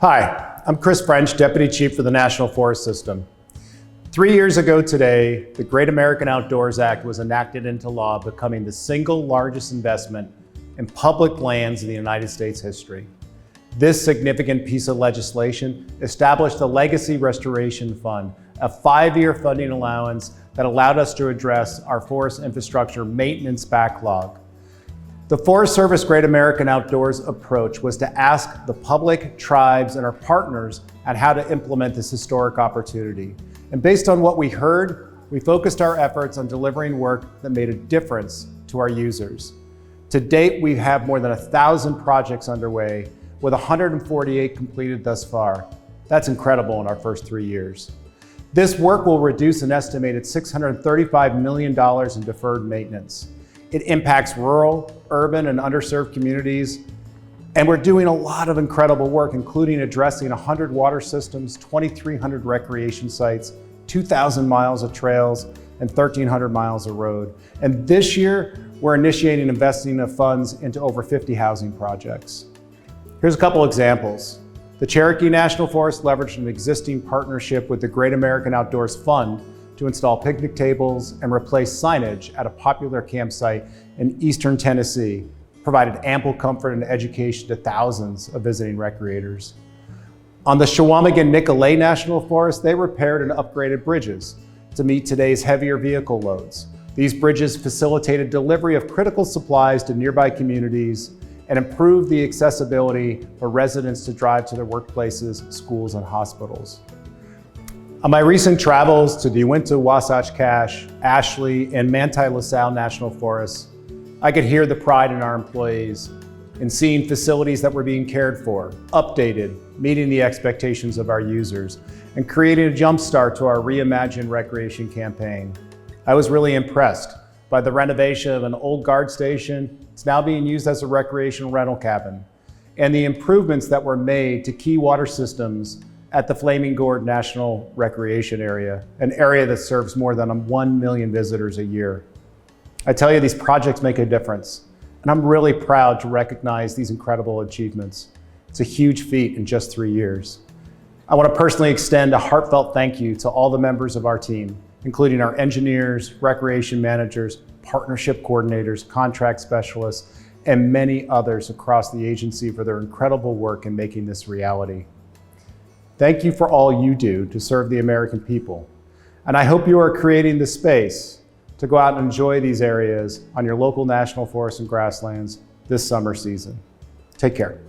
Hi, I'm Chris French, Deputy Chief for the National Forest System. 3 years ago today, the Great American Outdoors Act was enacted into law, becoming the single largest investment in public lands in the United States history. This significant piece of legislation established the Legacy Restoration Fund, a 5-year funding allowance that allowed us to address our forest infrastructure maintenance backlog. The Forest Service Great American Outdoors approach was to ask the public, tribes, and our partners on how to implement this historic opportunity. And based on what we heard, we focused our efforts on delivering work that made a difference to our users. To date, we have more than 1,000 projects underway, with 148 completed thus far. That's incredible in our first 3 years. This work will reduce an estimated $635 million in deferred maintenance. It impacts rural, urban, and underserved communities. And we're doing a lot of incredible work, including addressing 100 water systems, 2,300 recreation sites, 2,000 miles of trails, and 1,300 miles of road. And this year, we're initiating investing of funds into over 50 housing projects. Here's a couple examples. The Cherokee National Forest leveraged an existing partnership with the Great American Outdoors Fund to install picnic tables and replace signage at a popular campsite in eastern Tennessee, provided ample comfort and education to thousands of visiting recreators. On the Chequamegon-Nicolet National Forest, they repaired and upgraded bridges to meet today's heavier vehicle loads. These bridges facilitated delivery of critical supplies to nearby communities and improved the accessibility for residents to drive to their workplaces, schools, and hospitals. On my recent travels to the Uinta Wasatch Cache, Ashley, and Manti LaSalle National Forests, I could hear the pride in our employees in seeing facilities that were being cared for, updated, meeting the expectations of our users, and creating a jumpstart to our Reimagine Recreation campaign. I was really impressed by the renovation of an old guard station. It's now being used as a recreational rental cabin, and the improvements that were made to key water systems at the Flaming Gourd National Recreation Area, an area that serves more than 1 million visitors a year. I tell you, these projects make a difference, and I'm really proud to recognize these incredible achievements. It's a huge feat in just 3 years. I want to personally extend a heartfelt thank you to all the members of our team, including our engineers, recreation managers, partnership coordinators, contract specialists, and many others across the agency for their incredible work in making this reality. Thank you for all you do to serve the American people. And I hope you are creating the space to go out and enjoy these areas on your local national forests and grasslands this summer season. Take care.